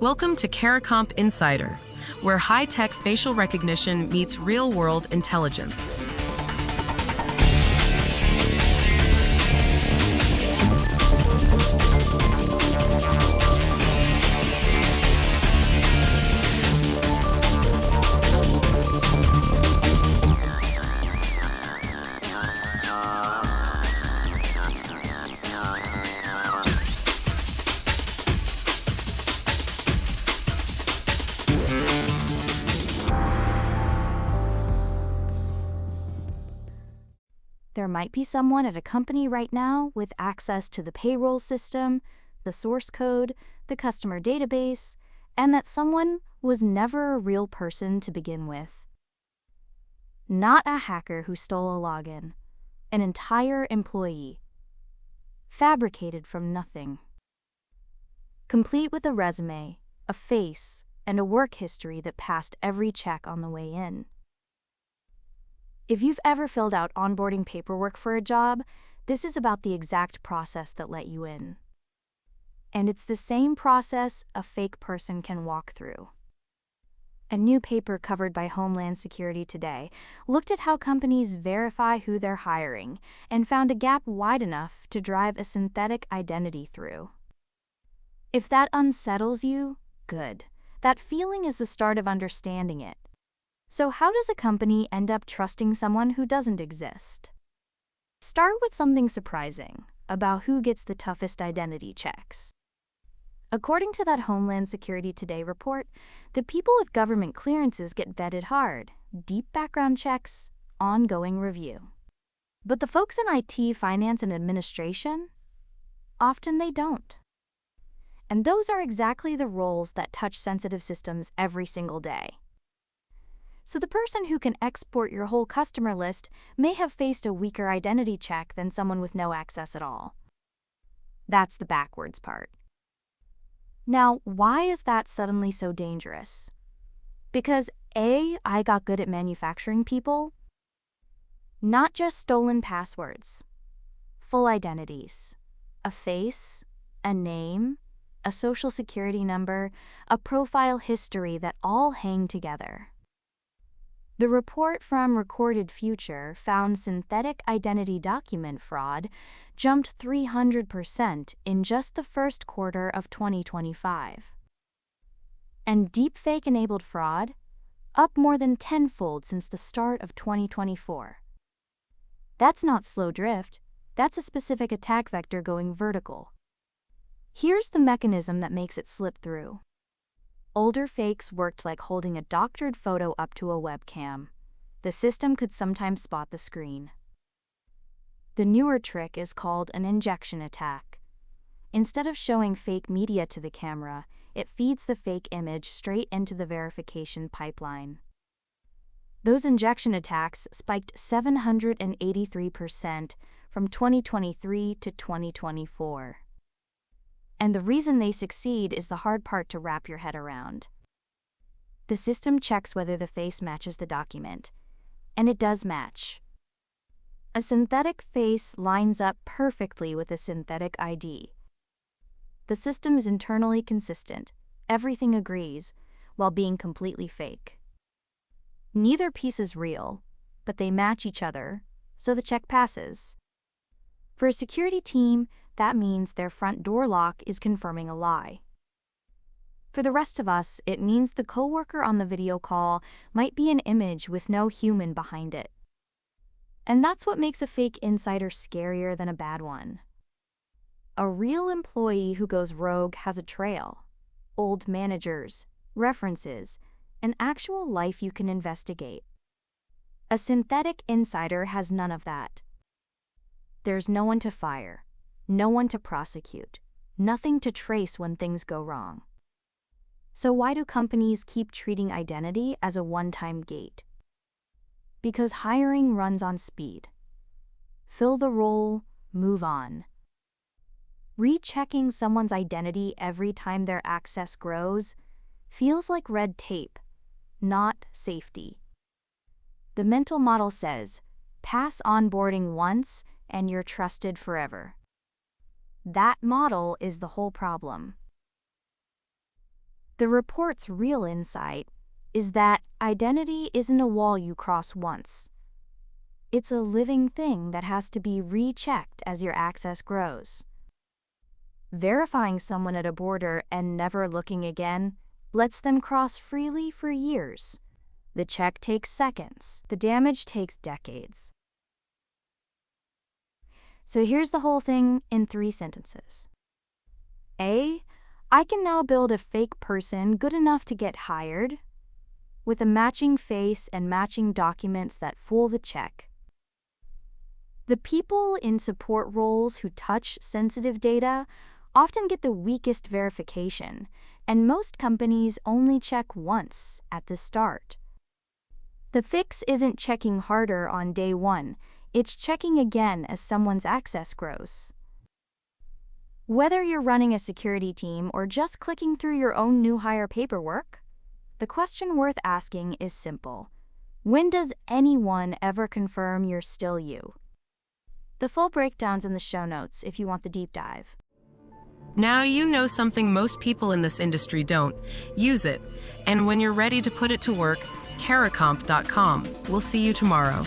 Welcome to CARICOMP Insider, where high-tech facial recognition meets real-world intelligence. There might be someone at a company right now with access to the payroll system, the source code, the customer database, and that someone was never a real person to begin with. Not a hacker who stole a login, an entire employee, fabricated from nothing. Complete with a resume, a face, and a work history that passed every check on the way in. If you've ever filled out onboarding paperwork for a job, this is about the exact process that let you in. And it's the same process a fake person can walk through. A new paper covered by Homeland Security Today looked at how companies verify who they're hiring and found a gap wide enough to drive a synthetic identity through. If that unsettles you, good. That feeling is the start of understanding it. So how does a company end up trusting someone who doesn't exist? Start with something surprising about who gets the toughest identity checks. According to that Homeland Security Today report, the people with government clearances get vetted hard, deep background checks, ongoing review. But the folks in IT, finance, and administration? Often they don't. And those are exactly the roles that touch sensitive systems every single day. So the person who can export your whole customer list may have faced a weaker identity check than someone with no access at all. That's the backwards part. Now, why is that suddenly so dangerous? Because A, I got good at manufacturing people. Not just stolen passwords. Full identities. A face, a name, a social security number, a profile history that all hang together. The report from Recorded Future found synthetic identity document fraud jumped 300% in just the first quarter of 2025. And deepfake-enabled fraud, up more than tenfold since the start of 2024. That's not slow drift, that's a specific attack vector going vertical. Here's the mechanism that makes it slip through. Older fakes worked like holding a doctored photo up to a webcam. The system could sometimes spot the screen. The newer trick is called an injection attack. Instead of showing fake media to the camera, it feeds the fake image straight into the verification pipeline. Those injection attacks spiked 783% from 2023 to 2024. And the reason they succeed is the hard part to wrap your head around. The system checks whether the face matches the document, and it does match. A synthetic face lines up perfectly with a synthetic ID. The system is internally consistent, everything agrees, while being completely fake. Neither piece is real, but they match each other, so the check passes. For a security team, that means their front door lock is confirming a lie. For the rest of us, it means the coworker on the video call might be an image with no human behind it. And that's what makes a fake insider scarier than a bad one. A real employee who goes rogue has a trail, old managers, references, an actual life you can investigate. A synthetic insider has none of that. There's no one to fire. No one to prosecute, nothing to trace when things go wrong. So why do companies keep treating identity as a one-time gate? Because hiring runs on speed. Fill the role, move on. Rechecking someone's identity every time their access grows feels like red tape, not safety. The mental model says, pass onboarding once and you're trusted forever. That model is the whole problem. The report's real insight is that identity isn't a wall you cross once. It's a living thing that has to be rechecked as your access grows. Verifying someone at a border and never looking again lets them cross freely for years. The check takes seconds. The damage takes decades. So here's the whole thing in 3 sentences. A, I can now build a fake person good enough to get hired, with a matching face and matching documents that fool the check. The people in support roles who touch sensitive data often get the weakest verification, and most companies only check once at the start. The fix isn't checking harder on day 1, it's checking again as someone's access grows. Whether you're running a security team or just clicking through your own new hire paperwork, the question worth asking is simple. When does anyone ever confirm you're still you? The full breakdown's in the show notes if you want the deep dive. Now you know something most people in this industry don't. Use it. And when you're ready to put it to work, caracomp.com. We'll see you tomorrow.